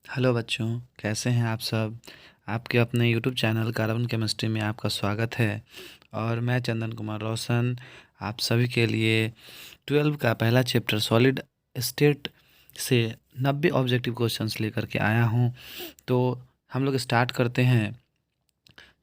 Hello बच्चों, कैसे हैं आप सब। आपके अपने यूट्यूब चैनल कार्बन केमिस्ट्री में आपका स्वागत है। और मैं चंदन कुमार रोशन आप सभी के लिए 12 का पहला चैप्टर सॉलिड स्टेट से 90 ऑब्जेक्टिव क्वेश्चंस लेकर के आया हूं। तो हम लोग स्टार्ट करते हैं।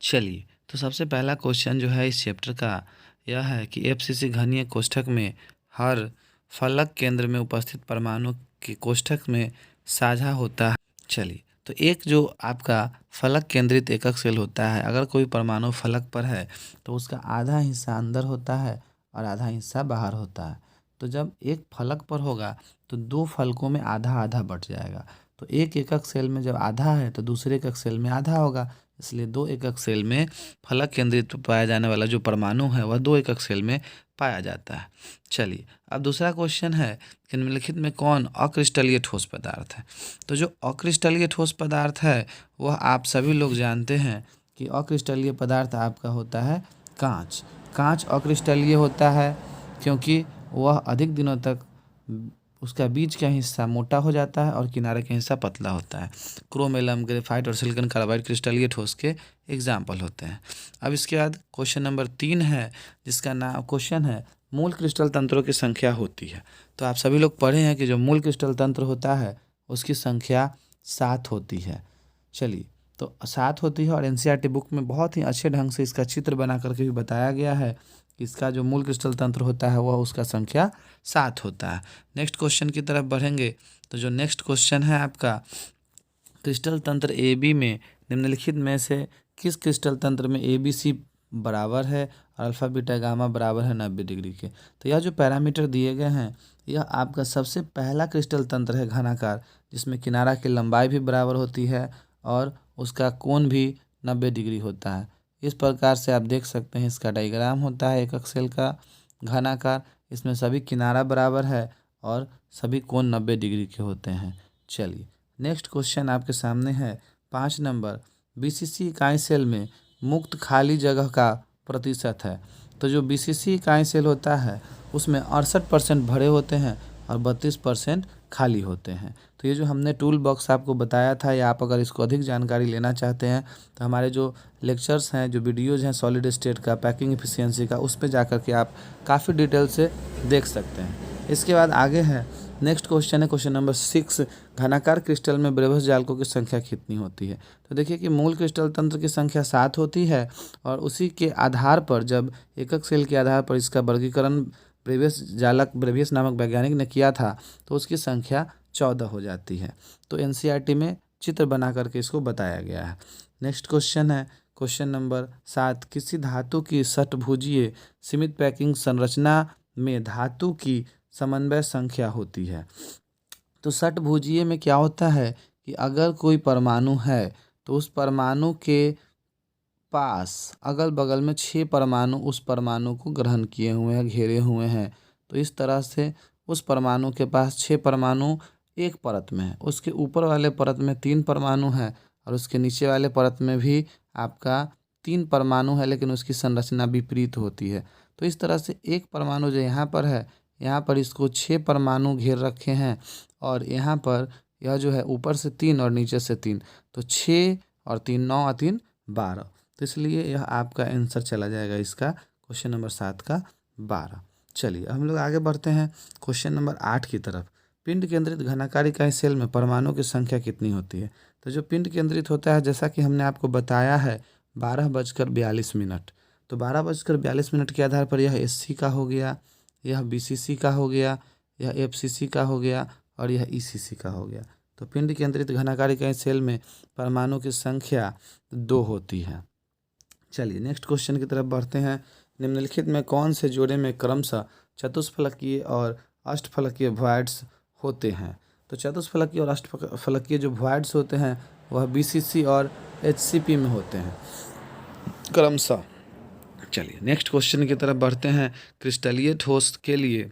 चलिए, तो सबसे पहला क्वेश्चन जो है इस चैप्टर का यह है कि एफसीसी घनीय कोष्ठक में हर फलक केंद्र में उपस्थित परमाणु के कोष्ठक में साझा होता है। चलिए, तो एक जो आपका फलक केंद्रित एकक सेल होता है, अगर कोई परमाणु फलक पर है तो उसका आधा हिस्सा अंदर होता है और आधा हिस्सा बाहर होता है। तो जब एक फलक पर होगा तो दो फलकों में आधा आधा बट जाएगा। तो एक एकक सेल में जब आधा है तो दूसरे एकक सेल में आधा होगा, इसलिए दो एकक सेल में फलक केंद्रित पाया जाने वाला जो परमाणु है वह दो एकक सेल में पाया जाता है। चलिए, अब दूसरा क्वेश्चन है कि निम्नलिखित में कौन अक्रिस्टलीय ठोस पदार्थ है। तो जो अक्रिस्टलीय ठोस पदार्थ है वह आप सभी लोग जानते हैं कि अक्रिस्टलीय पदार्थ आपका होता है कांच। कांच अक्रिस्टलीय होता है क्योंकि वह अधिक दिनों तक उसका बीच का हिस्सा मोटा हो जाता है और किनारे का हिस्सा पतला होता है। क्रोम, एलम, ग्रेफाइट और सिलिकॉन कार्बाइड क्रिस्टलीय ठोस के एग्जाम्पल होते हैं। अब इसके बाद क्वेश्चन नंबर 3 है, जिसका नाम क्वेश्चन है मूल क्रिस्टल तंत्रों की संख्या होती है। तो आप सभी लोग पढ़े हैं कि जो मूल क्रिस्टल तंत्र होता है उसकी संख्या 7 होती है। चलिए, तो 7 होती है और एनसीईआरटी बुक में बहुत ही अच्छे ढंग से इसका चित्र बना करके भी बताया गया है कि इसका जो मूल क्रिस्टल तंत्र होता है वह उसका संख्या 7 होता है। नेक्स्ट क्वेश्चन की तरफ बढ़ेंगे तो जो नेक्स्ट क्वेश्चन है आपका, क्रिस्टल तंत्र ए बी में निम्नलिखित में से किस क्रिस्टल तंत्र में ए बी सी बराबर है और अल्फा बीटा गामा बराबर है 90 डिग्री के। तो यह जो पैरामीटर दिए गए हैं यह आपका सबसे पहला क्रिस्टल तंत्र है घनाकार, जिसमें किनारा की लंबाई भी बराबर होती है और उसका कोण भी 90 डिग्री होता है। इस प्रकार से आप देख सकते हैं इसका डायग्राम होता है एकक सेल का घनाकार। इसमें सभी किनारा बराबर है और सभी कोण 90 डिग्री के होते हैं। चलिए, नेक्स्ट क्वेश्चन आपके सामने है 5 नंबर, बीसीसी इकाई सेल में मुक्त खाली जगह का प्रतिशत है। तो जो बीसीसी इकाई सेल होता है उसमें 68% भरे होते हैं और 32% खाली होते हैं। तो ये जो हमने टूल बॉक्स आपको बताया था, या आप अगर इसको अधिक जानकारी लेना चाहते हैं तो हमारे जो लेक्चर्स हैं, जो वीडियोज़ हैं सॉलिड स्टेट का, पैकिंग एफिशिएंसी का, उस पर जा कर के आप काफ़ी डिटेल से देख सकते हैं। इसके बाद आगे है नेक्स्ट क्वेश्चन है क्वेश्चन नंबर 6, घनाकार क्रिस्टल में ब्रेवस जालकों की संख्या कितनी होती है। तो देखिए कि मूल क्रिस्टल तंत्र की संख्या 7 होती है और उसी के आधार पर जब एकक सेल के आधार पर इसका वर्गीकरण ब्रेवियस नामक वैज्ञानिक ने किया था तो उसकी संख्या 14 हो जाती है। तो एनसीईआरटी में चित्र बना करके इसको बताया गया है। नेक्स्ट क्वेश्चन है क्वेश्चन नंबर 7, किसी धातु की षटभुजीय सीमित पैकिंग संरचना में धातु की समन्वय संख्या होती है। तो षटभुजीय में क्या होता है कि अगर कोई परमाणु है तो उस परमाणु के पास अगल बगल में 6 परमाणु उस परमाणु को ग्रहण किए हुए हैं, घेरे हुए हैं। तो इस तरह से उस परमाणु के पास 6 परमाणु एक परत में है, उसके ऊपर वाले परत में 3 परमाणु है और उसके नीचे वाले परत में भी आपका 3 परमाणु है, लेकिन उसकी संरचना विपरीत होती है। तो इस तरह से एक परमाणु जो यहाँ पर है, यहाँ पर इसको 6 परमाणु घेर रखे हैं और यहाँ पर यह जो है ऊपर से 3 और नीचे से 3, तो 6 और 3 9 और 3 12। तो इसलिए यह आपका आंसर चला जाएगा इसका क्वेश्चन नंबर 7 का 12। चलिए, हम लोग आगे बढ़ते हैं क्वेश्चन नंबर 8 की तरफ। पिंड केंद्रित घनाकार इकाई सेल में परमाणु की संख्या कितनी होती है। तो जो पिंड केंद्रित होता है, जैसा कि हमने आपको बताया है, 12:42। तो 12:42 के आधार पर यह एससी का हो गया, यह बीसीसी का हो गया, यह एफसीसी का हो गया और यह ईसीसी का हो गया। तो पिंड केंद्रित घनाकार इकाई सेल में परमाणु की संख्या 2 होती है। चलिए, नेक्स्ट क्वेश्चन की तरफ बढ़ते हैं। निम्नलिखित में कौन से जोड़े में क्रमशः चतुष्फलकीय और अष्टफलकीय वॉइड्स होते हैं। तो चतुष्फलकीय और अष्टफलकीय जो वॉइड्स होते हैं वह बीसीसी और एचसीपी में होते हैं क्रमशः। चलिए, नेक्स्ट क्वेश्चन की तरफ बढ़ते हैं। क्रिस्टलीय ठोस के लिए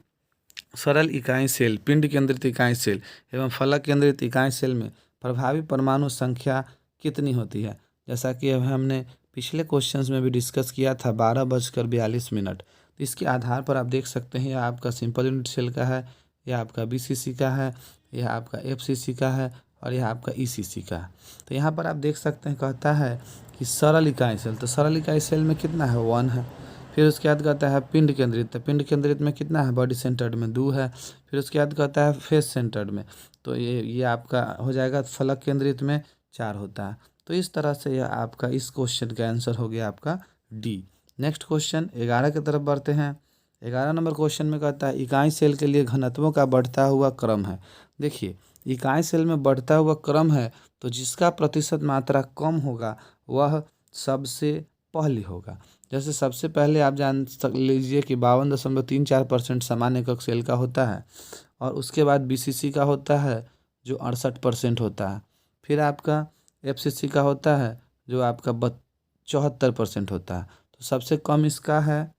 सरल इकाई सेल, पिंड केंद्रित इकाई सेल एवं फलक केंद्रित इकाई सेल में प्रभावी परमाणु संख्या कितनी होती है। जैसा कि अब हमने पिछले क्वेश्चंस में भी डिस्कस किया था 12:42। तो इसके आधार पर आप देख सकते हैं यह आपका सिंपल यूनिट सेल का है, यह आपका बीसीसी का है, यह आपका एफसीसी का है और यह आपका ईसीसी का है। तो यहाँ पर आप देख सकते हैं, कहता है कि सरल इकाई सेल, तो सरल इकाई सेल में कितना है 1 है। फिर उसके बाद कहता है पिंड केंद्रित, तो पिंड केंद्रित में कितना है बॉडी सेंटर्ड में 2 है। फिर उसके बाद कहता है फेस सेंटर्ड में, तो ये आपका हो जाएगा फलक केंद्रित में 4 होता है। तो इस तरह से यह आपका इस क्वेश्चन का आंसर हो गया आपका डी। नेक्स्ट क्वेश्चन 11 की तरफ बढ़ते हैं। 11 नंबर क्वेश्चन में कहता है इकाई सेल के लिए घनत्वों का बढ़ता हुआ क्रम है। देखिए इकाई सेल में बढ़ता हुआ क्रम है, तो जिसका प्रतिशत मात्रा कम होगा वह सबसे पहले होगा। जैसे सबसे पहले आप जान लीजिए कि 52.34% सामान्य एकक सेल का होता है, और उसके बाद बीसीसी का होता है जो 68% होता है। फिर आपका एफसीसी का होता है जो आपका 74% होता है। तो सबसे कम इसका है,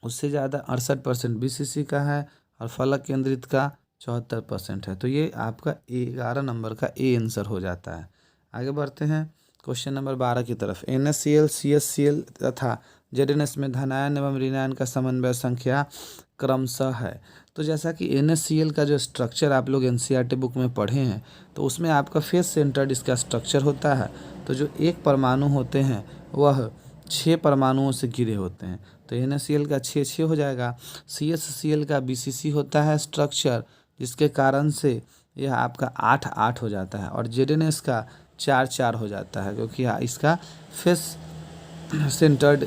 उससे ज़्यादा 68% बीसीसी का है, और फलक केंद्रित का 74% है। तो ये आपका 11 नंबर का ए आंसर हो जाता है। आगे बढ़ते हैं क्वेश्चन नंबर 12 की तरफ। NaCl CaCl तथा ZnS में धनायन एवं ऋणायन का समन्वय संख्या क्रमशः है। तो जैसा कि NaCl का जो स्ट्रक्चर आप लोग NCERT बुक में पढ़े हैं, तो उसमें आपका फेस सेंटर्ड इसका स्ट्रक्चर होता है। तो जो एक परमाणु होते हैं वह 6 परमाणुओं से घिरे होते हैं। तो NaCl का 6 हो जाएगा। CaCl का BCC होता है स्ट्रक्चर, जिसके कारण से यह आपका 8 हो जाता है, और ZnS का 4 हो जाता है, क्योंकि इसका फेस सेंटर्ड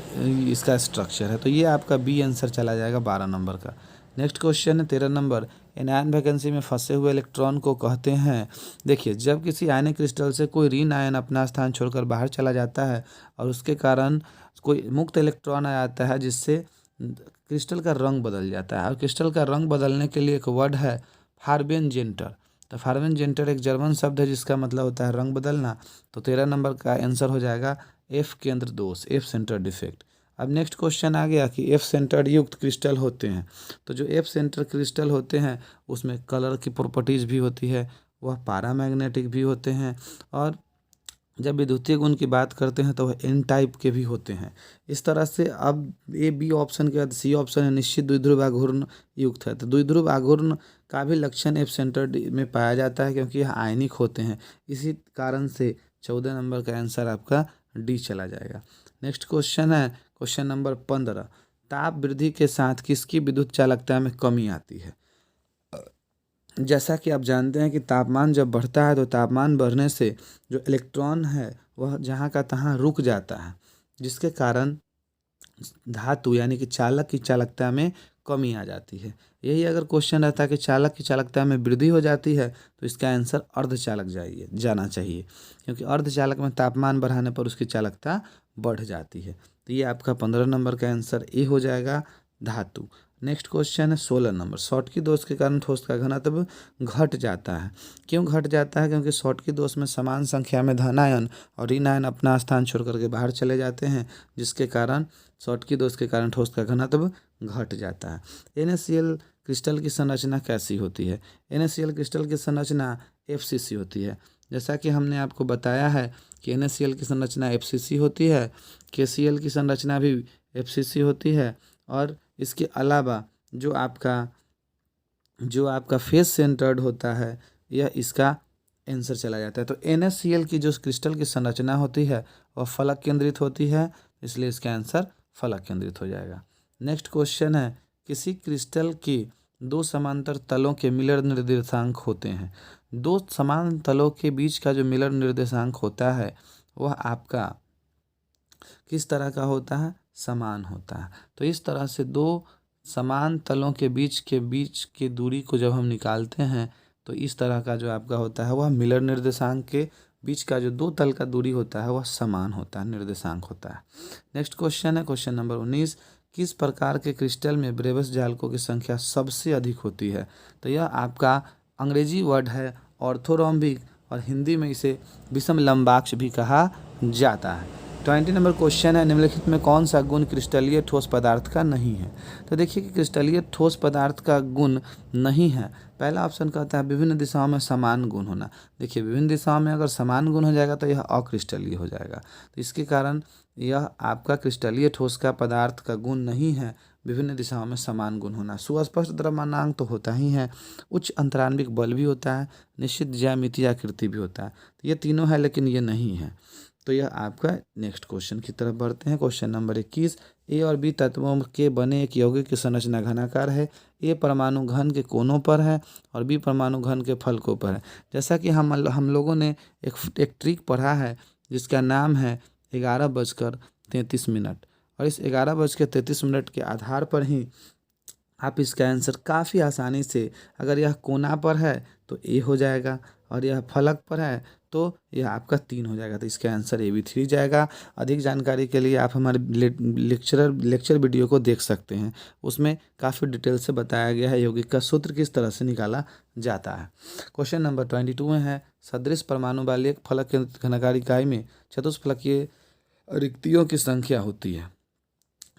इसका स्ट्रक्चर है। तो ये आपका बी आंसर चला जाएगा 12 नंबर का। नेक्स्ट क्वेश्चन है 13 नंबर। एनायन वैकेंसी में फंसे हुए इलेक्ट्रॉन को कहते हैं। देखिए जब किसी आयनिक क्रिस्टल से कोई ऋण आयन अपना स्थान छोड़कर बाहर चला जाता है और उसके कारण कोई मुक्त इलेक्ट्रॉन आ जाता है, जिससे क्रिस्टल का रंग बदल जाता है। और क्रिस्टल का रंग बदलने के लिए एक वर्ड है फार्बेनजेंटर। तो फार्बेनजेंटर एक जर्मन शब्द है जिसका मतलब होता है रंग बदलना। तो 13 नंबर का आंसर हो जाएगा एफ केंद्र दोष, एफ सेंटर डिफेक्ट। अब नेक्स्ट क्वेश्चन आ गया कि एफ सेंटर युक्त क्रिस्टल होते हैं। तो जो एफ सेंटर क्रिस्टल होते हैं उसमें कलर की प्रॉपर्टीज़ भी होती है, वह पैरामैग्नेटिक भी होते हैं, और जब विद्युतीय गुण की बात करते हैं तो वह एन टाइप के भी होते हैं। इस तरह से अब ए बी ऑप्शन के बाद सी ऑप्शन है निश्चित द्विध्रुव आघूर्ण युक्त है। तो द्विध्रुव आघूर्ण का भी लक्षण एफ सेंटर में पाया जाता है, क्योंकि यह आयनिक होते हैं। इसी कारण से 14 नंबर का आंसर आपका डी चला जाएगा। नेक्स्ट क्वेश्चन है क्वेश्चन नंबर 15। ताप वृद्धि के साथ किसकी विद्युत चालकता में कमी आती है। जैसा कि आप जानते हैं कि तापमान जब बढ़ता है तो तापमान बढ़ने से जो इलेक्ट्रॉन है वह जहाँ का तहाँ रुक जाता है, जिसके कारण धातु यानी कि चालक की चालकता में कमी आ जाती है। यही अगर क्वेश्चन रहता है कि चालक की चालकता में वृद्धि हो जाती है तो इसका आंसर अर्धचालक जाना चाहिए, क्योंकि अर्धचालक में तापमान बढ़ाने पर उसकी चालकता बढ़ जाती है। तो ये आपका 15 नंबर का आंसर ए हो जाएगा धातु। नेक्स्ट क्वेश्चन है 16 नंबर। शॉटकी दोष के कारण ठोस का घनत्व घट जाता है। क्यों घट जाता है? क्योंकि शॉटकी दोष में समान संख्या में धनायन और ऋणायन अपना स्थान छोड़ करके बाहर चले जाते हैं, जिसके कारण शॉटकी दोष के कारण ठोस का घनत्व घट जाता है। NaCl क्रिस्टल की संरचना कैसी होती है? NaCl क्रिस्टल की संरचना FCC होती है। जैसा कि हमने आपको बताया है कि NaCl की संरचना FCC होती है, KCl की संरचना भी FCC होती है, और इसके अलावा जो आपका फेस सेंटर्ड होता है यह इसका आंसर चला जाता है। तो NaCl की जो क्रिस्टल की संरचना होती है वह फलक केंद्रित होती है, इसलिए इसका आंसर फलक केंद्रित हो जाएगा। नेक्स्ट क्वेश्चन है किसी क्रिस्टल की दो समांतर तलों के मिलर निर्देशांक होते हैं। दो समान तलों के बीच का जो मिलर निर्देशांक होता है वह आपका किस तरह का होता है? समान होता है। तो इस तरह से दो समान तलों के बीच की दूरी को जब हम निकालते हैं तो इस तरह का जो आपका होता है वह मिलर निर्देशांक के बीच का जो दो तल का दूरी होता है वह समान होता है, निर्देशांक होता है। नेक्स्ट क्वेश्चन है क्वेश्चन नंबर 19। किस प्रकार के क्रिस्टल में ब्रेवस जालकों की संख्या सबसे अधिक होती है? तो यह आपका अंग्रेजी वर्ड है ऑर्थोरोम्बिक, और हिंदी में इसे विषम लंबाक्ष भी कहा जाता है। 20 नंबर क्वेश्चन है निम्नलिखित में कौन सा गुण क्रिस्टलीय ठोस पदार्थ का नहीं है? तो देखिए कि क्रिस्टलीय ठोस पदार्थ का गुण नहीं है। पहला ऑप्शन कहता है विभिन्न दिशाओं में समान गुण होना। देखिए विभिन्न दिशाओं में अगर समान गुण हो जाएगा तो यह अक्रिस्टलीय हो जाएगा। तो इसके कारण यह आपका क्रिस्टलीय ठोस का पदार्थ का गुण नहीं है, विभिन्न दिशाओं में समान गुण होना, सुस्पष्ट द्रव्यमानांक तो होता ही है, उच्च अंतराण्विक बल भी होता है, निश्चित ज्यामितीय आकृति भी होता है। तो ये तीनों है लेकिन ये नहीं है। तो यह आपका नेक्स्ट क्वेश्चन की तरफ बढ़ते हैं। क्वेश्चन नंबर 21, ए और बी तत्वों के बने एक यौगिक की संरचना घनाकार है। ए परमाणु घन के कोनों पर है और बी परमाणु घन के फलकों पर है। जैसा कि हम लोगों ने एक ट्रिक पढ़ा है जिसका नाम है 11:33, और इस 11:33 के आधार पर ही आप इसका आंसर काफ़ी आसानी से, अगर यह कोना पर है तो ए हो जाएगा और यह फलक पर है तो यह आपका 3 हो जाएगा। तो इसका आंसर ए भी 3 जाएगा। अधिक जानकारी के लिए आप हमारे लेक्चर वीडियो को देख सकते हैं, उसमें काफ़ी डिटेल से बताया गया है यौगिक का सूत्र किस तरह से निकाला जाता है। क्वेश्चन नंबर 22 में है, सदृश परमाणु वाली एक फलक के घनाकार इकाई में चतुष्फलकीय रिक्तियों की संख्या होती है।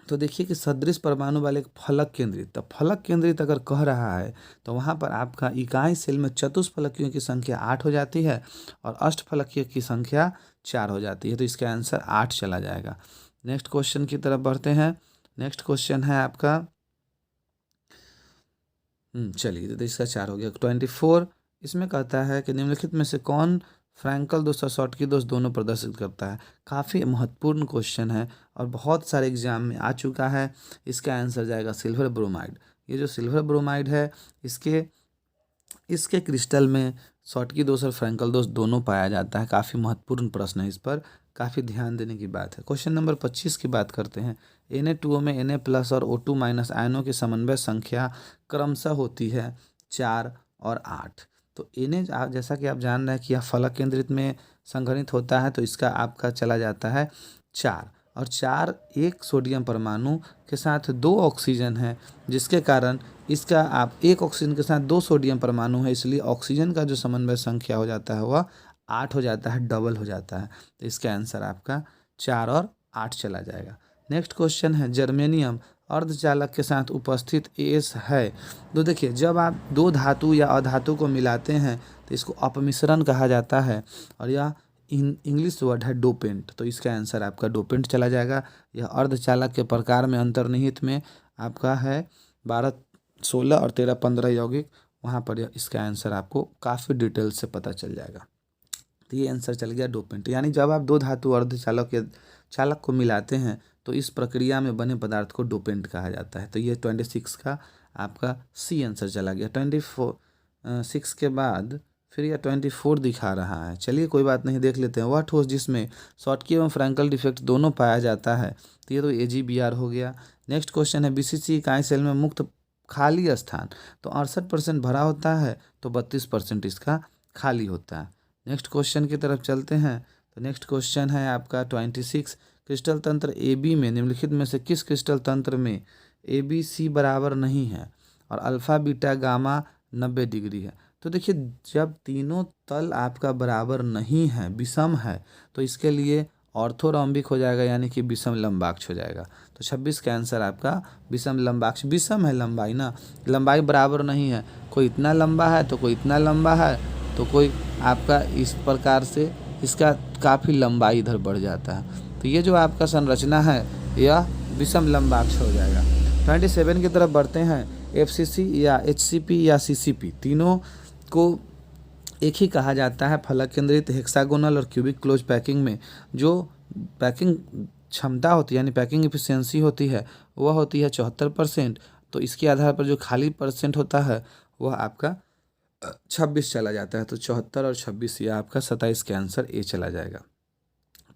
तो देखिए कि सदृश परमाणु वाले एक फलक केंद्रित, तो फलक केंद्रित अगर कह रहा है तो वहाँ पर आपका इकाई सेल में चतुष्फलकियों की संख्या 8 हो जाती है और अष्टफलकीय की संख्या 4 हो जाती है। तो इसका आंसर 8 चला जाएगा। नेक्स्ट क्वेश्चन की तरफ बढ़ते हैं। नेक्स्ट क्वेश्चन है आपका चलिए, तो इसका 4 हो गया। 24 इसमें कहता है कि निम्नलिखित में से कौन फ्रैंकल दोष और शॉटकी दोष दोनों प्रदर्शित करता है। काफ़ी महत्वपूर्ण क्वेश्चन है और बहुत सारे एग्जाम में आ चुका है। इसका आंसर जाएगा सिल्वर ब्रोमाइड। ये जो सिल्वर ब्रोमाइड है इसके क्रिस्टल में शॉटकी दोष और फ्रैंकल दोष दोनों पाया जाता है। काफ़ी महत्वपूर्ण प्रश्न है, इस पर काफ़ी ध्यान देने की बात है। क्वेश्चन नंबर 25 की बात करते हैं। Na2O में Na+ और O2- आयनों की समन्वय संख्या क्रमशः होती है 4 और 8। तो Na, जैसा कि आप जान रहे हैं कि यह फलक केंद्रित में संघनित होता है, तो इसका आपका चला जाता है 4 और 4 एक सोडियम परमाणु के साथ 2 ऑक्सीजन है, जिसके कारण इसका आप एक ऑक्सीजन के साथ 2 सोडियम परमाणु है, इसलिए ऑक्सीजन का जो समन्वय संख्या हो जाता है वह 8 हो जाता है, डबल हो जाता है। तो इसका आंसर आपका 4 और 8 चला जाएगा। नेक्स्ट क्वेश्चन है, जर्मेनियम अर्धचालक के साथ उपस्थित एस है। तो देखिए, जब आप दो धातु या अधातु को मिलाते हैं तो इसको अपमिश्रण कहा जाता है और यह इंग्लिश वर्ड है डोपेंट। तो इसका आंसर आपका डोपेंट चला जाएगा। यह अर्धचालक के प्रकार में अंतर्निहित में आपका है 12, 16 और 13, 15 यौगिक, वहाँ पर इसका आंसर आपको काफ़ी डिटेल से पता चल जाएगा। तो ये आंसर चल गया डोपेंट। यानी जब आप दो धातु अर्धचालक या चालक को मिलाते हैं तो इस प्रक्रिया में बने पदार्थ को डोपेंट कहा जाता है। तो ये 26 का आपका सी आंसर चला गया। 24 के बाद फिर यह 24 दिखा रहा है। चलिए कोई बात नहीं, देख लेते हैं। वह ठोस जिसमें शॉटकी एवं फ्रैंकल डिफेक्ट दोनों पाया जाता है, तो ये तो AgBr हो गया। नेक्स्ट क्वेश्चन है, BCC इकाई सेल में मुक्त खाली स्थान तो 68% भरा होता है, तो 32% इसका खाली होता है। नेक्स्ट क्वेश्चन की तरफ चलते हैं। तो नेक्स्ट क्वेश्चन है आपका 26, क्रिस्टल तंत्र AB में निम्नलिखित में से किस क्रिस्टल तंत्र में ABC बराबर नहीं है और अल्फा बीटा गामा 90 डिग्री है। तो देखिए, जब तीनों तल आपका बराबर नहीं है, विषम है, तो इसके लिए ऑर्थोरॉम्बिक हो जाएगा, यानी कि विषम लंबाक्ष हो जाएगा। तो 26 का आंसर आपका विषम लंबाक्ष। विषम है लंबाई ना, लंबाई बराबर नहीं है, कोई इतना लंबा है तो कोई इतना लंबा है, तो कोई आपका इस प्रकार से इसका काफ़ी लंबाई इधर बढ़ जाता है। तो ये जो आपका संरचना है यह विषम लंबाक्ष हो जाएगा। 27 की तरफ बढ़ते हैं। FCC या HCP या CCP तीनों को एक ही कहा जाता है। फलक केंद्रित हेक्सागोनल और क्यूबिक क्लोज पैकिंग में जो पैकिंग क्षमता होती है, यानी पैकिंग एफिशिएंसी होती है, वह होती है 74%। तो इसके आधार पर जो खाली परसेंट होता है वह आपका 26 चला जाता है। तो 74 और 26 यह आपका 27 का आंसर ए चला जाएगा।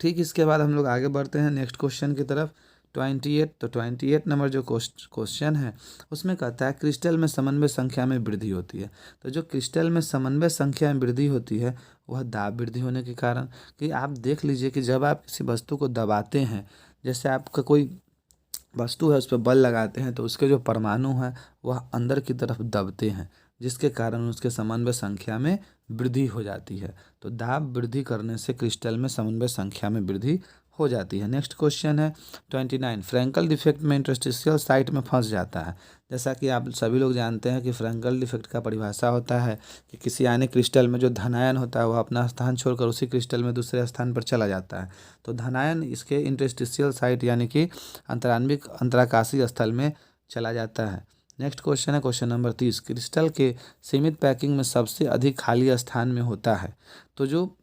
ठीक, इसके बाद हम लोग आगे बढ़ते हैं नेक्स्ट क्वेश्चन की तरफ। 28, तो 28 नंबर जो क्वेश्चन है उसमें कहता है क्रिस्टल में समन्वय संख्या में वृद्धि होती है। तो जो क्रिस्टल में समन्वय संख्या में वृद्धि होती है वह दाब वृद्धि होने के कारण, कि आप देख लीजिए कि जब आप किसी वस्तु को दबाते हैं, जैसे आपका कोई वस्तु है उस पर बल लगाते हैं, तो उसके जो परमाणु हैं वह अंदर की तरफ दबते हैं, जिसके कारण उसके समन्वय संख्या में वृद्धि हो जाती है। तो दाब वृद्धि करने से क्रिस्टल में समन्वय संख्या में वृद्धि हो जाती है। नेक्स्ट क्वेश्चन है 29, फ्रैंकल डिफेक्ट में इंटरस्टिशियल साइट में फंस जाता है। जैसा कि आप सभी लोग जानते हैं कि फ्रैंकल डिफेक्ट का परिभाषा होता है कि किसी आयनिक क्रिस्टल में जो धनायन होता है वह अपना स्थान छोड़कर उसी क्रिस्टल में दूसरे स्थान पर चला जाता है। तो धनायन इसके इंटरस्टिशियल साइट यानी कि अंतराकाशीय स्थल में चला जाता है। नेक्स्ट क्वेश्चन है क्वेश्चन नंबर 30, क्रिस्टल के सीमित पैकिंग में सबसे अधिक खाली स्थान में होता है। तो जो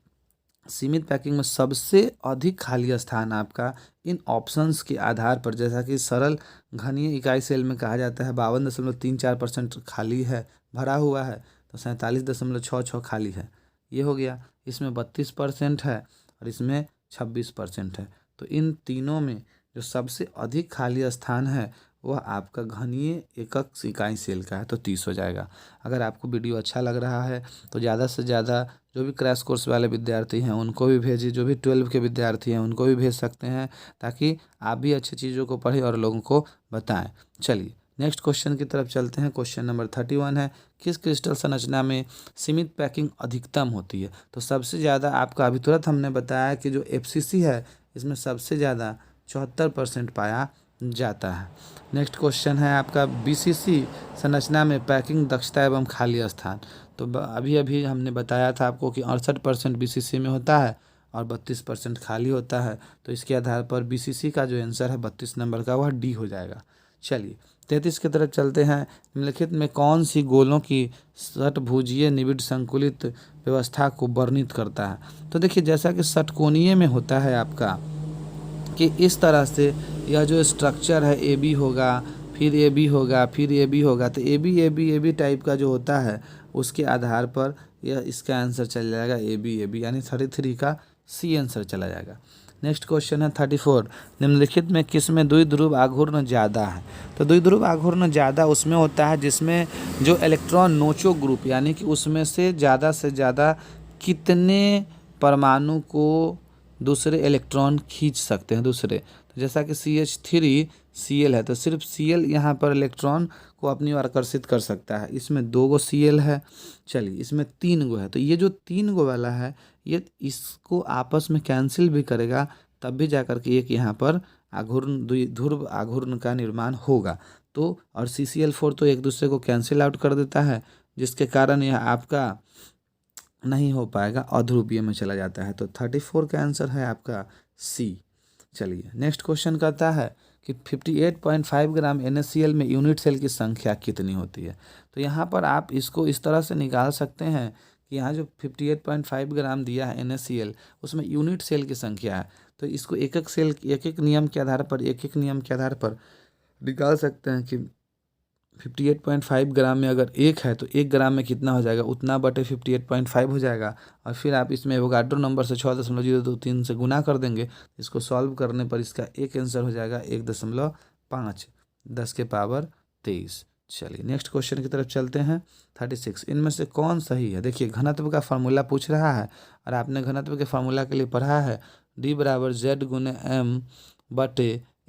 सीमित पैकिंग में सबसे अधिक खाली स्थान आपका इन ऑप्शंस के आधार पर, जैसा कि सरल घनीय इकाई सेल में कहा जाता है 52.34% खाली है, भरा हुआ है, तो 47.66 खाली है, ये हो गया। इसमें 32% है और इसमें 26% है। तो इन तीनों में जो सबसे अधिक खाली स्थान है वह आपका घनीय एकक इकाई सेल का है, तो 30 हो जाएगा। अगर आपको वीडियो अच्छा लग रहा है तो ज़्यादा से ज़्यादा जो भी क्रैश कोर्स वाले विद्यार्थी हैं उनको भी भेजिए, जो भी 12 के विद्यार्थी हैं उनको भी भेज सकते हैं, ताकि आप भी अच्छी चीज़ों को पढ़ें और लोगों को बताएं। चलिए नेक्स्ट क्वेश्चन की तरफ चलते हैं। क्वेश्चन नंबर 31 है, किस क्रिस्टल संरचना में सीमित पैकिंग अधिकतम होती है। तो सबसे ज़्यादा आपका अभी तुरंत हमने बताया कि जो FCC है इसमें सबसे ज़्यादा 74% पाया जाता है। नेक्स्ट क्वेश्चन है आपका, BCC संरचना में पैकिंग दक्षता एवं खाली स्थान। तो अभी अभी हमने बताया था आपको कि 68% BCC में होता है और 32% खाली होता है। तो इसके आधार पर BCC का जो आंसर है 32 नंबर का वह D हो जाएगा। चलिए 33 की तरफ चलते हैं। निम्नलिखित में कौन सी गोलों की षटभुजीय निबिड़ संकुलित व्यवस्था को वर्णित करता है। तो देखिए जैसा कि षटकोणीय में होता है आपका कि इस तरह से यह जो स्ट्रक्चर है AB होगा, फिर AB होगा, फिर AB होगा, तो AB टाइप का जो होता है उसके आधार पर यह इसका आंसर चल जाएगा AB, यानी 33 का C आंसर चला जाएगा। नेक्स्ट क्वेश्चन है 34, निम्नलिखित में किस में द्विध्रुव आघूर्ण ज़्यादा है। तो द्विध्रुव आघूर्ण ज़्यादा उसमें होता है जिसमें जो इलेक्ट्रॉन नोचो ग्रुप, यानी कि उसमें से ज़्यादा कितने परमाणु को दूसरे इलेक्ट्रॉन खींच सकते हैं दूसरे। तो जैसा कि CH3Cl है, तो सिर्फ Cl यहाँ पर इलेक्ट्रॉन को अपनी ओर आकर्षित कर सकता है। इसमें 2 गो Cl है, चलिए इसमें 3 गो है, तो ये जो 3 गो वाला है ये इसको आपस में कैंसिल भी करेगा, तब भी जाकर के एक यहाँ पर आघूर्ण द्विध्रुव आघूर्ण का निर्माण होगा। तो और CCl4 तो एक दूसरे को कैंसिल आउट कर देता है, जिसके कारण यह आपका नहीं हो पाएगा, अध्रुवीय में चला जाता है। तो 34 का आंसर है आपका C। चलिए नेक्स्ट क्वेश्चन कहता है कि 58.5 ग्राम NaCl में यूनिट सेल की संख्या कितनी होती है। तो यहाँ पर आप इसको इस तरह से निकाल सकते हैं कि यहाँ जो 58.5 ग्राम दिया है NaCl उसमें यूनिट सेल की संख्या है, तो इसको एक एक नियम के आधार पर निकाल सकते हैं कि 58.5 ग्राम में अगर 1 है तो 1 ग्राम में कितना हो जाएगा, उतना बटे 58.5 हो जाएगा। और फिर आप इसमें एवोगाड्रो नंबर से 6.023 से गुना कर देंगे। इसको सॉल्व करने पर इसका एक आंसर हो जाएगा 1.5 10 के पावर 23। चलिए नेक्स्ट क्वेश्चन की तरफ चलते हैं। 36, इनमें से कौन सही है। देखिए घनत्व का फार्मूला पूछ रहा है और आपने घनत्व के फार्मूला के लिए पढ़ा है D = Z × M /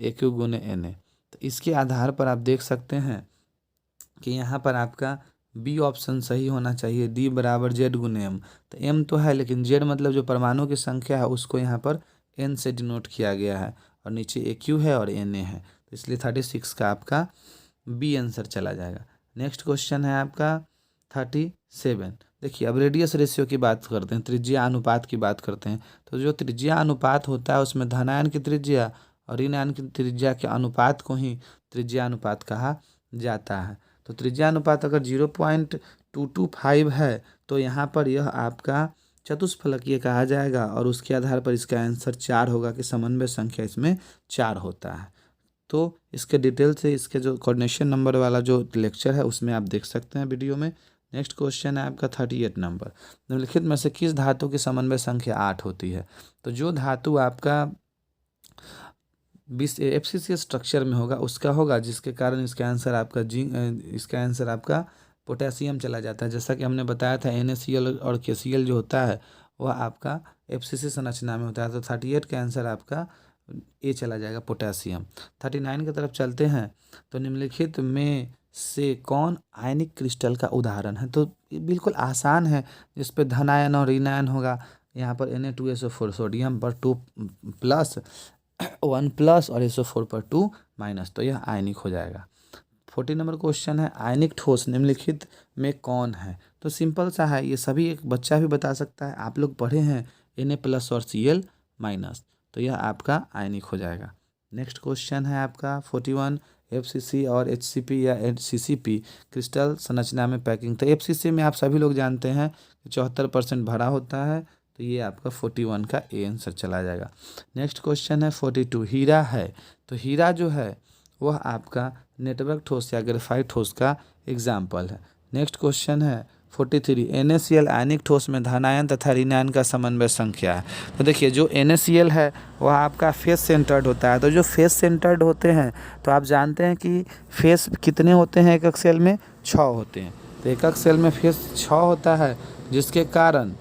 AQ × Na। तो इसके आधार पर आप देख सकते हैं कि यहाँ पर आपका B ऑप्शन सही होना चाहिए, D = Z × M। तो M तो है लेकिन Z मतलब जो परमाणु की संख्या है उसको यहाँ पर N से डिनोट किया गया है और नीचे AQ है और Na है, तो इसलिए 36 का आपका B आंसर चला जाएगा। नेक्स्ट क्वेश्चन है आपका 37। देखिए अब रेडियस रेशियो की बात करते हैं, त्रिज्या अनुपात की बात करते हैं। तो जो त्रिज्या अनुपात होता है उसमें धनायन की त्रिज्या और ऋणायन की त्रिज्या के अनुपात को ही त्रिज्या अनुपात कहा जाता है। तो त्रिज्या अनुपात अगर 0.225 है तो यहाँ पर यह आपका चतुष्फलकीय कहा जाएगा और उसके आधार पर इसका आंसर 4 होगा कि समन्वय संख्या इसमें 4 होता है। तो इसके डिटेल से इसके जो कोऑर्डिनेशन नंबर वाला जो लेक्चर है उसमें आप देख सकते हैं वीडियो में। नेक्स्ट क्वेश्चन है आपका 38 नंबर, निम्नलिखित में से किस धातु की समन्वय संख्या 8 होती है। तो जो धातु आपका FCC स्ट्रक्चर में होगा उसका होगा, जिसके कारण इसका आंसर आपका पोटेशियम चला जाता है। जैसा कि हमने बताया था NaCl और KCl जो होता है वह आपका FCC संरचना में होता है। तो 38 का आंसर आपका A चला जाएगा, पोटेशियम। 39 की तरफ चलते हैं। तो निम्नलिखित में से कौन आयनिक क्रिस्टल का उदाहरण है। तो ये बिल्कुल आसान है, जिस पे धनायन और ऋणायन होगा। यहाँ पर Na2SO4 सोडियम पर 2+ 1+ और SO4 पर 2-, तो यह आयनिक हो जाएगा। 40 नंबर क्वेश्चन है, आयनिक ठोस निम्नलिखित में कौन है। तो सिंपल सा है, ये सभी एक बच्चा भी बता सकता है। आप लोग पढ़े हैं Na+ और Cl-, तो यह आपका आयनिक हो जाएगा। नेक्स्ट क्वेश्चन है आपका 41, FCC और HCP या CCP क्रिस्टल संरचना में पैकिंग। तो FCC में आप सभी लोग जानते हैं कि 74% भरा होता है, तो ये आपका 41 का ए आंसर चला जाएगा। नेक्स्ट क्वेश्चन है 42, हीरा है। तो हीरा जो है वह आपका नेटवर्क ठोस या ग्रेफाइट ठोस का एग्जाम्पल है। नेक्स्ट क्वेश्चन है 43, NaCl आयनिक ठोस में धनायन तथा ऋणायन का समन्वय संख्या है। तो देखिए जो NaCl है वह आपका फेस सेंटर्ड होता है। तो जो फेस सेंटर्ड होते हैं तो आप जानते हैं कि फेस कितने होते हैं, एक सेल में 6 होते हैं। तो एक सेल में फेस 6 होता है, जिसके कारण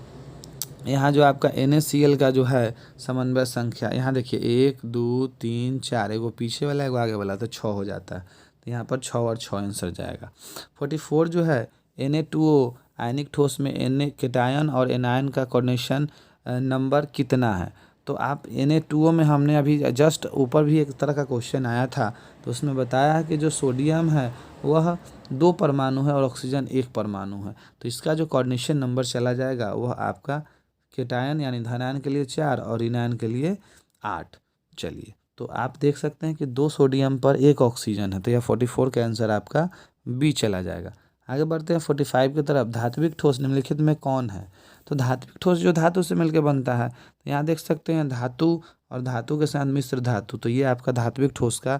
यहाँ जो आपका NaCl का जो है समन्वय संख्या, यहाँ देखिए 1 2 3 4, एगो पीछे वाला एगो आगे वाला, तो 6 हो जाता है। तो यहाँ पर 6 और 6 आंसर जाएगा। 44 जो है Na2O आयनिक ठोस में Na केटायन और एनायन का कोऑर्डिनेशन नंबर कितना है। तो आप Na2O में हमने अभी जस्ट ऊपर भी एक तरह का क्वेश्चन आया था, तो उसमें बताया है कि जो सोडियम है वह 2 परमाणु है और ऑक्सीजन 1 परमाणु है। तो इसका जो कोऑर्डिनेशन नंबर चला जाएगा वह आपका केटायन यानी धनायन के लिए 4 और ऋणायन के लिए 8। चलिए, तो आप देख सकते हैं कि 2 सोडियम पर 1 ऑक्सीजन है, तो यह 44 का आंसर आपका बी चला जाएगा। आगे बढ़ते हैं 45 की तरफ। धात्विक ठोस निम्नलिखित में कौन है। तो धात्विक ठोस जो धातु से मिलकर बनता है, तो यहाँ देख सकते हैं धातु और धातु के साथ मिश्र धातु, तो ये आपका धात्विक ठोस का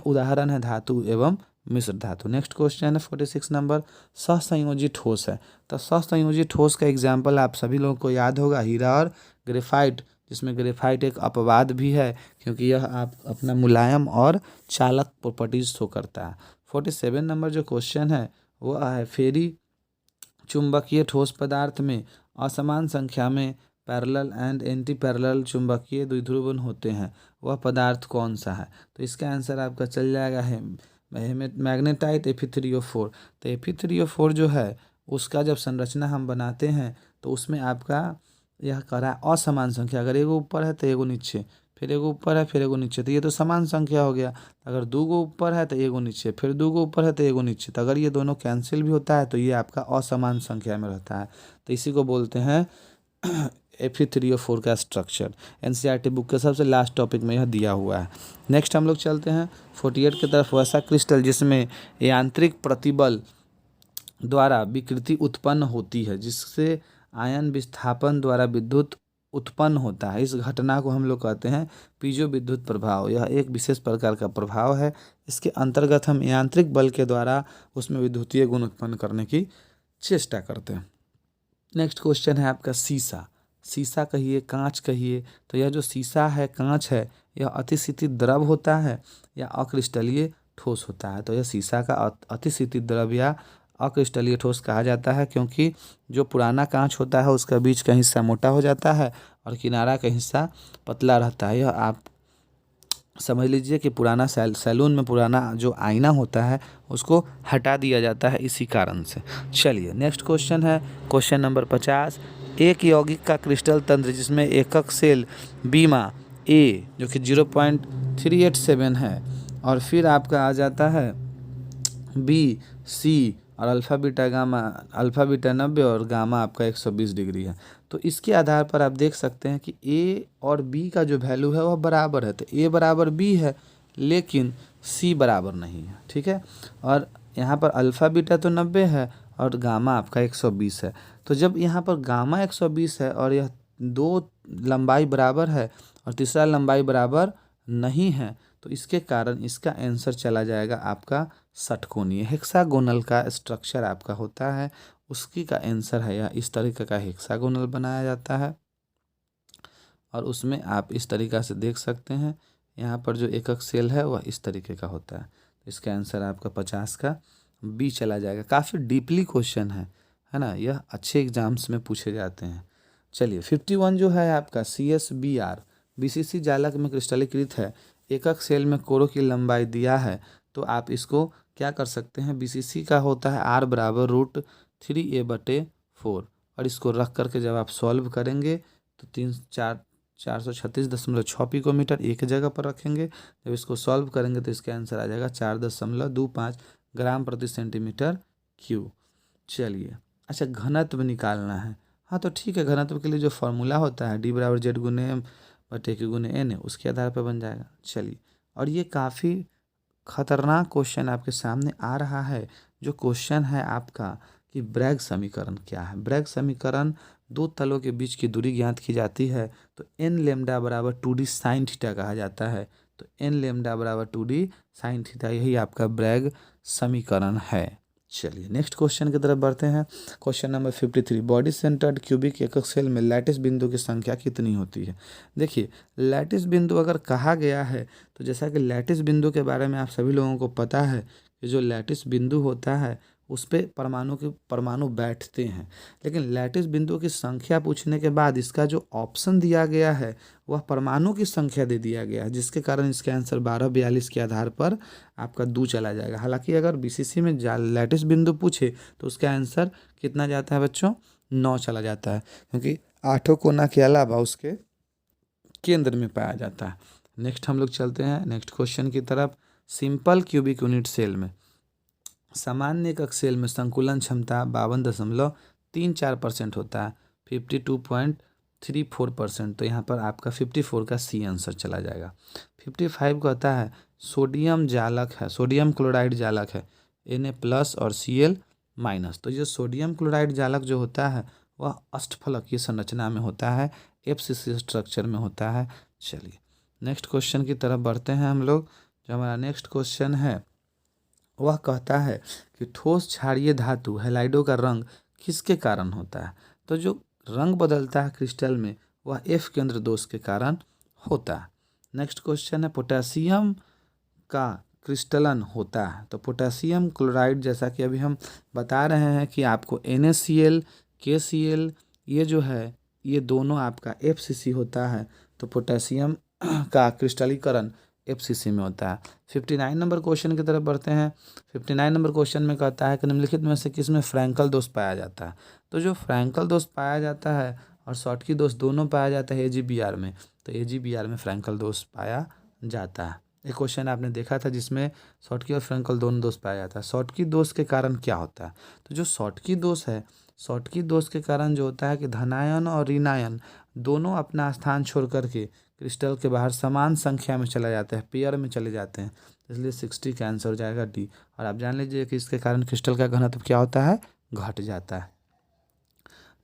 उदाहरण है, धातु एवं मिश्र धातु। नेक्स्ट क्वेश्चन है 46 नंबर, सहसंयोजी ठोस है। तो सहसंयोजी ठोस का एग्जाम्पल आप सभी लोगों को याद होगा, हीरा और ग्रेफाइट, जिसमें ग्रेफाइट एक अपवाद भी है क्योंकि यह आप अपना मुलायम और चालक प्रॉपर्टीज शो करता है। 47 नंबर जो क्वेश्चन है वह है, फेरी चुंबकीय ठोस पदार्थ में असमान संख्या में पैरेलल एंड एंटी पैरेलल चुंबकीय द्विध्रुवन होते हैं, वह पदार्थ कौन सा है। तो इसका आंसर आपका चल जाएगा है मैग्नेटाइट Fe3O4। तो Fe3O4 जो है उसका जब संरचना हम बनाते हैं तो उसमें आपका यह करा असमान संख्या, अगर एगो ऊपर है तो एगो नीचे, फिर एगो ऊपर है फिर एगो नीचे, तो ये तो समान संख्या हो गया। अगर 2 गो ऊपर है तो एगो नीचे, फिर 2 गो ऊपर है तो एगो नीचे, तो अगर ये दोनों कैंसिल भी होता है तो ये आपका असमान संख्या में रहता है। तो इसी को बोलते हैं Fe3O4 का स्ट्रक्चर। NCERT बुक के सबसे लास्ट टॉपिक में यह दिया हुआ है। नेक्स्ट हम लोग चलते हैं 48 की तरफ। वैसा क्रिस्टल जिसमें यांत्रिक प्रतिबल द्वारा विकृति उत्पन्न होती है, जिससे आयन विस्थापन द्वारा विद्युत उत्पन्न होता है, इस घटना को हम लोग कहते हैं पीजो विद्युत प्रभाव। यह एक विशेष प्रकार का प्रभाव है, इसके अंतर्गत हम यांत्रिक बल के द्वारा उसमें विद्युतीय गुण उत्पन्न करने की चेष्टा करते हैं। नेक्स्ट क्वेश्चन है आपका शीशा। शीशा कहिए कांच कहिए, तो यह जो शीशा है कांच है, यह अतिशीतित द्रव होता है या अक्रिस्टलीय ठोस होता है। तो यह शीशा का अतिशीतित द्रव या अक्रिस्टलीय ठोस कहा जाता है, क्योंकि जो पुराना कांच होता है उसका बीच का हिस्सा मोटा हो जाता है और किनारा का हिस्सा पतला रहता है। यह आप समझ लीजिए कि पुराना सैलून में पुराना जो आईना होता है उसको हटा दिया जाता है इसी कारण से। चलिए नेक्स्ट क्वेश्चन है क्वेश्चन नंबर 50। एक यौगिक का क्रिस्टल तंत्र जिसमें एकक सेल बीमा ए जो कि 0.387 है, और फिर आपका आ जाता है बी सी और alpha beta gamma, alpha beta 90 और गामा आपका 120 डिग्री है। तो इसके आधार पर आप देख सकते हैं कि ए और बी का जो वैल्यू है वह बराबर है। तो ए बराबर बी है लेकिन सी बराबर नहीं है, ठीक है। और यहाँ पर अल्फ़ा बीटा तो 90 है और गामा आपका 120 है। तो जब यहाँ पर गामा 120 है और यह 2 लंबाई बराबर है और तीसरा लंबाई बराबर नहीं है, तो इसके कारण इसका आंसर चला जाएगा आपका षटकोणीय। हेक्सागोनल का स्ट्रक्चर आपका होता है, उसकी का आंसर है या इस तरीके का हेक्सागोनल बनाया जाता है। और उसमें आप इस तरीक़ा से देख सकते हैं, यहाँ पर जो एकक सेल है वह इस तरीके का होता है। तो इसका आंसर आपका 50 का बी चला जाएगा। काफ़ी डीपली क्वेश्चन है ना, यह अच्छे एग्जाम्स में पूछे जाते हैं। चलिए 51 जो है आपका CSBr BCC जालक में क्रिस्टलीकृत है, एकक सेल में कोरों की लंबाई दिया है, तो आप इसको क्या कर सकते हैं, BCC का होता है R बराबर √3a/4, और इसको रख करके जब आप सॉल्व करेंगे तो 436.6 पिकोमीटर एक जगह पर रखेंगे। जब इसको सॉल्व करेंगे तो इसका आंसर आ जाएगा 4.25 ग्राम प्रति सेंटीमीटर क्यूब। चलिए अच्छा, घनत्व निकालना है। हाँ तो ठीक है, घनत्व के लिए जो फॉर्मूला होता है D बराबर Z गुने M/K गुने N है, उसके आधार पर बन जाएगा। चलिए, और ये काफ़ी खतरनाक क्वेश्चन आपके सामने आ रहा है। जो क्वेश्चन है आपका कि ब्रैग समीकरण क्या है। ब्रैग समीकरण दो तलों के बीच की दूरी ज्ञात की जाती है तो एन लेमडा बराबर 2d साइन थीटा कहा जाता है। तो एन लेमडा बराबर 2d साइन थीटा, यही आपका ब्रैग समीकरण है। चलिए नेक्स्ट क्वेश्चन की तरफ बढ़ते हैं। Question number 53, body centred cubic एकक सेल में लैटिस बिंदु की संख्या कितनी होती है। देखिए लैटिस बिंदु अगर कहा गया है तो जैसा कि लैटिस बिंदु के बारे में आप सभी लोगों को पता है कि जो लैटिस बिंदु होता है उस पे परमाणु बैठते हैं। लेकिन लैटिस बिंदु की संख्या पूछने के बाद इसका जो ऑप्शन दिया गया है वह परमाणु की संख्या दे दिया गया है, जिसके कारण इसका आंसर 1242 के आधार पर आपका 2 चला जाएगा। हालांकि अगर बीसीसी में लैटिस बिंदु पूछे तो उसका आंसर कितना जाता है बच्चों, 9 चला जाता है, क्योंकि आठों कोना के अलावा उसके केंद्र में पाया जाता है। नेक्स्ट हम लोग चलते हैं नेक्स्ट क्वेश्चन की तरफ। सिंपल क्यूबिक यूनिट सेल में सामान्य एकक सेल में संकुलन क्षमता 52.34% होता है, 52.34%। तो यहाँ पर आपका 54 का सी आंसर चला जाएगा। 55 कहता है सोडियम जालक है, सोडियम क्लोराइड जालक है, Na+ और Cl-। तो ये सोडियम क्लोराइड जालक जो होता है वह अष्टफलकीय संरचना में होता है, FCC स्ट्रक्चर में होता है। चलिए नेक्स्ट क्वेश्चन की तरफ बढ़ते हैं हम लोग। जो हमारा नेक्स्ट क्वेश्चन है वह कहता है कि ठोस क्षारीय धातु हैलाइडो का रंग किसके कारण होता है। तो जो रंग बदलता है क्रिस्टल में वह F केंद्र दोष के कारण होता है। नेक्स्ट क्वेश्चन है पोटेशियम का क्रिस्टलन होता है। तो पोटेशियम क्लोराइड, जैसा कि अभी हम बता रहे हैं कि आपको NaCl KCl ये जो है ये दोनों आपका FCC होता है। तो पोटेशियम का क्रिस्टलीकरण FCC में होता है। 59 नंबर क्वेश्चन की तरफ बढ़ते हैं। 59 नंबर क्वेश्चन में कहता है कि निम्नलिखित में से किस में फ्रैंकल दोष पाया जाता है। तो जो फ्रैंकल दोष पाया जाता है और शॉटकी दोष दोनों पाया जाता है AGBR में, तो AGBR में फ्रैंकल दोष पाया जाता है। एक क्वेश्चन आपने देखा था जिसमें शॉटकी और फ्रैंकल दोनों दोष पाया जाता है। शॉटकी दोष के कारण क्या होता है। तो जो शॉटकी दोष है, शॉटकी दोष के कारण जो होता है कि धनायन और ऋणायन दोनों अपना स्थान छोड़ करके क्रिस्टल के बाहर समान संख्या में चला जाता है, पेयर में चले जाते हैं, इसलिए 60 का आंसर हो जाएगा D। और आप जान लीजिए कि इसके कारण क्रिस्टल का घनत्व क्या होता है, घट जाता है।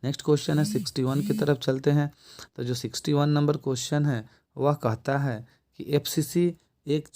नेक्स्ट क्वेश्चन है 61 की तरफ चलते हैं। तो जो 61 नंबर क्वेश्चन है वह कहता है कि FCC एक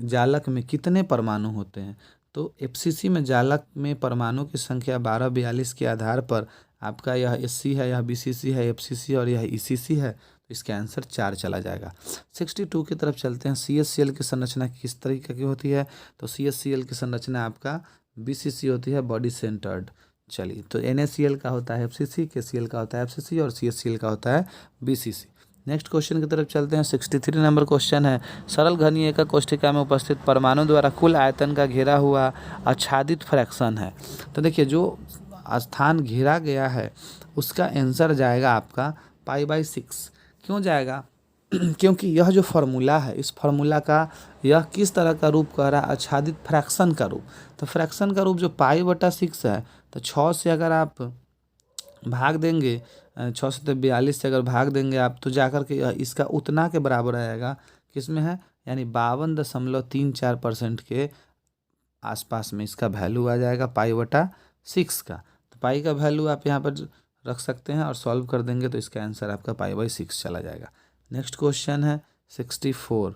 जालक में कितने परमाणु होते हैं। तो FCC में जालक में परमाणु की संख्या 1242 के आधार पर आपका यह SC है, यह BCC है, FCC और यह ECC है। तो इसका आंसर 4 चला जाएगा। 62 की तरफ चलते हैं। CHCl की संरचना किस तरीके की होती है। तो CHCl की संरचना आपका BCC होती है, बॉडी सेंटर्ड। चलिए तो NaCl का होता है FCC, KCl का होता है FCC और CHCl का होता है BCC। नेक्स्ट क्वेश्चन की तरफ चलते हैं। 63 नंबर क्वेश्चन है सरल घनीय एकक कोष्ठिका में उपस्थित परमाणु द्वारा कुल आयतन का घेरा हुआ आच्छादित फ्रैक्शन है। तो देखिए जो स्थान घेरा गया है उसका आंसर जाएगा आपका π/6। क्यों जाएगा क्योंकि यह जो फार्मूला है इस फार्मूला का यह किस तरह का रूप कह रहा है, आच्छादित फ्रैक्शन का रूप। तो फ्रैक्शन का रूप जो π/6 है, तो 6 से अगर आप भाग देंगे, 6 से 42 से अगर भाग देंगे आप तो जाकर के इसका उतना के बराबर आएगा, किसमें है यानी 52.34% के आसपास में इसका वैल्यू आ जाएगा π/6 का। तो पाई का वैल्यू आप यहाँ पर रख सकते हैं और सॉल्व कर देंगे तो इसका आंसर आपका π/6 चला जाएगा। नेक्स्ट क्वेश्चन है 64।